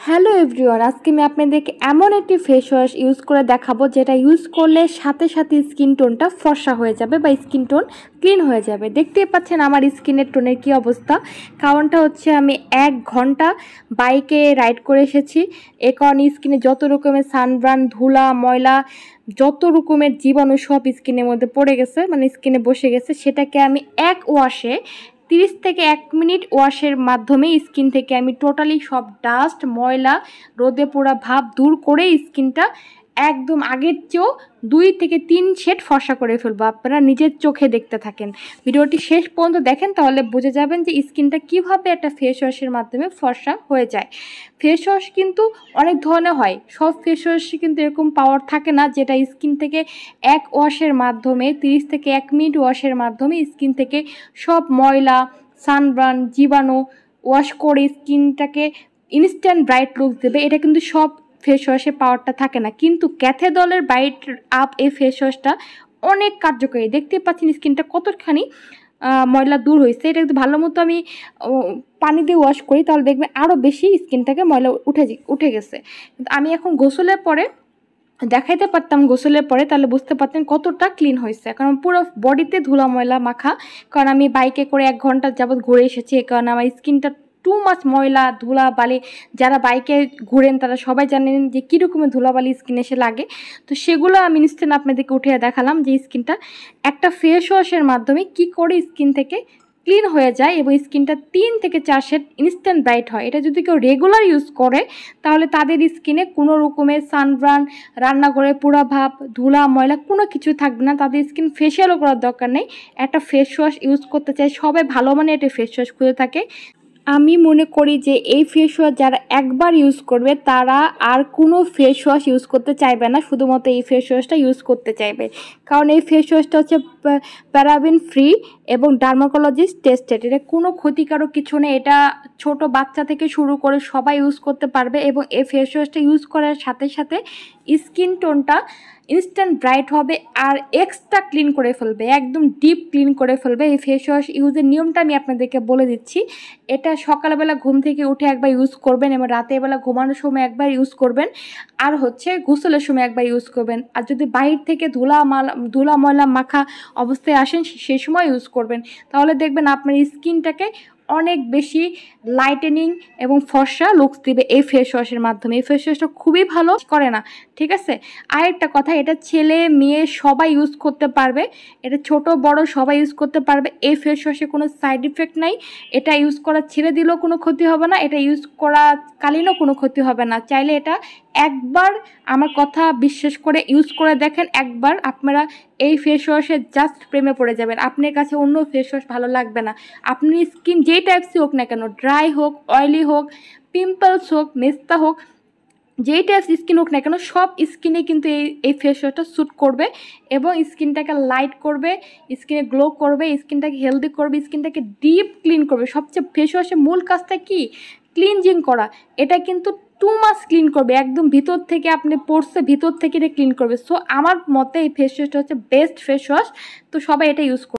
Hello everyone, আজকে আমি আপনাদেরকে এমন একটি ফেস ওয়াশ ইউজ করে দেখাবো যেটা ইউজ করলে সাথে সাথে স্কিন টোনটা ফর্সা হয়ে যাবে বা স্কিন টোন ক্লিন হয়ে যাবে। দেখতেই পাচ্ছেন আমার স্কিনের টোনের কী অবস্থা। কারণটা হচ্ছে আমি 1 ঘন্টা বাইকে রাইড করে এসেছি। এ কারণে স্কিনে যত রকমের সানবার্ন, ধুলা, ময়লা, যত রকমের জীবাণু সব স্কিনের মধ্যে পড়ে গেছে, মানে স্কিনে বসে গেছে। সেটাকে আমি এক ওয়াশে 30 থেকে 1 মিনিট ওয়াশের মাধ্যমে স্কিন থেকে আমি টোটালি সব ডাস্ট, ময়লা, রোদে পোড়া ভাব দূর করে স্কিনটা একদম আগের চেয়েও 2 থেকে 3 শেড ফর্সা করে ফেলবো। আপনারা নিজের চোখে দেখতে থাকেন, ভিডিওটি শেষ পর্যন্ত দেখেন, তাহলে বুঝে যাবেন যে স্কিনটা কিভাবে একটা ফেস ওয়াশের মাধ্যমে ফর্সা হয়ে যায়। ফেস ওয়াশ কিন্তু অনেক ধরনের হয়, সব ফেস ওয়াশে কিন্তু এরকম পাওয়ার থাকে না যেটা স্কিন থেকে এক ওয়াশের মাধ্যমে 30 থেকে 1 মিনিট ওয়াশের মাধ্যমে স্কিন থেকে সব ময়লা, সানবার্ন, জীবাণু ওয়াশ করে স্কিনটাকে ইনস্ট্যান্ট ব্রাইট লুক দেবে। এটা কিন্তু সব ফেস ওয়াশে পাওয়ারটা থাকে না, কিন্তু ক্যাথেডলের ব্রাইট আপ এই ফেস ওয়াশটা অনেক কার্যকরী। দেখতে পাচ্ছেন স্কিনটা কতখানি ময়লা দূর হয়েছে। এটা কিন্তু ভালো মতো আমি পানি দিয়ে ওয়াশ করি, তাহলে দেখবেন আরও বেশি স্কিনটাকে ময়লা উঠে গেছে। কিন্তু আমি এখন গোসলের পরে দেখাইতে পারতাম, গোসলের পরে তাহলে বুঝতে পারতেন কতটা ক্লিন হয়েছে, কারণ পুরো বডিতে ধুলা ময়লা মাখা। কারণ আমি বাইকে করে 1 ঘন্টা যাবৎ ঘুরে এসেছি, এই কারণে আমার স্কিনটা টু মাছ ময়লা, ধুলা বালি। যারা বাইকে ঘুরেন তারা সবাই জানেন যে কীরকমের ধুলাবালি স্কিনে এসে লাগে। তো সেগুলো আমি ইনস্ট্যান্ট আপনাদেরকে উঠে দেখালাম যে স্কিনটা একটা ফেস ওয়াশের মাধ্যমে কি করে স্কিন থেকে ক্লিন হয়ে যায় এবং স্কিনটা 3 থেকে 4 শেড ইনস্ট্যান্ট ব্রাইট হয়। এটা যদি কেউ রেগুলার ইউজ করে তাহলে তাদের স্কিনে কোনো রকমের সানবার্ন, রান্নাঘরে পোড়া ভাব, ধুলা ময়লা কোনো কিছু থাকবে না। তাদের স্কিন ফেশিয়ালও করার দরকার নেই। একটা ফেস ওয়াশ ইউজ করতে চাই, সবাই ভালো মানের একটা ফেস ওয়াশ খুঁজে থাকে। আমি মনে করি যে এই ফেস ওয়াশ যারা একবার ইউজ করবে তারা আর কোনো ফেস ওয়াশ ইউজ করতে চাইবে না, শুধুমাত্র এই ফেস ওয়াশটা ইউজ করতে চাইবে। কারণ এই ফেস ওয়াশটা হচ্ছে প্যারাবেন ফ্রি এবং ডার্মাকোলজিস্ট টেস্টেড। এটা কোনো ক্ষতিকারক কিছু নেই, এটা ছোট বাচ্চা থেকে শুরু করে সবাই ইউজ করতে পারবে। এবং এই ফেস ওয়াশটা ইউজ করার সাথে সাথে স্কিন টোনটা ইনস্ট্যান্ট ব্রাইট হবে আর এক্সট্রা ক্লিন করে ফেলবে, একদম ডিপ ক্লিন করে ফেলবে। এই ফেস ওয়াশ ইউজের নিয়মটা আমি আপনাদেরকে বলে দিচ্ছি। এটা সকালবেলা ঘুম থেকে উঠে একবার ইউজ করবেন এবং রাতেরবেলা ঘুমানোর সময় একবার ইউজ করবেন, আর হচ্ছে গোসলের সময় একবার ইউজ করবেন। আর যদি বাহির থেকে ধুলা ময়লা মাখা অবস্থায় আসেন সেই সময় ইউজ করবেন, তাহলে দেখবেন আপনার স্কিনটাকে অনেক বেশি লাইটেনিং এবং ফর্সা লুকস দিবে এই ফেস ওয়াশের মাধ্যমে। এই ফেস ওয়াশটা খুবই ভালো করে না, ঠিক আছে। আর একটা কথা, এটা ছেলে মেয়ে সবাই ইউজ করতে পারবে, এটা ছোট বড় সবাই ইউজ করতে পারবে। এই ফেস ওয়াশে কোনো সাইড ইফেক্ট নাই, এটা ইউজ করা ছেড়ে দিলেও কোনো ক্ষতি হবে না, এটা ইউজ করা কালীনও কোনো ক্ষতি হবে না। চাইলে এটা একবার আমার কথা বিশ্বাস করে ইউজ করে দেখেন, একবার আপনারা এই ফেস ওয়াশের জাস্ট প্রেমে পড়ে যাবেন। আপনার কাছে অন্য ফেস ওয়াশ ভালো লাগবে না। আপনি স্কিন যেই টাইপসই হোক না কেন, ড্রাই হোক, অয়েলি হোক, পিম্পলস হোক, মেস্তা হোক, যেই টাইপস স্কিন হোক না কেন, সব স্কিনে কিন্তু এই ফেস ওয়াশটা স্যুট করবে এবং স্কিনটাকে লাইট করবে, স্কিনে গ্লো করবে, স্কিনটাকে হেলদি করবে, স্কিনটাকে ডিপ ক্লিন করবে। সবচেয়ে ফেস ওয়াশের মূল কাজটা কি? ক্লিনজিং করা। এটা কিন্তু টু মাছ ক্লিন করবে, একদম ভিতর থেকে আপনি পড়ছে ভিতর থেকে এটা ক্লিন করবে। সো আমার মতে এই ফেস ওয়াশটা হচ্ছে বেস্ট ফেস ওয়াশ, তো সবাই এটা ইউজ করবে।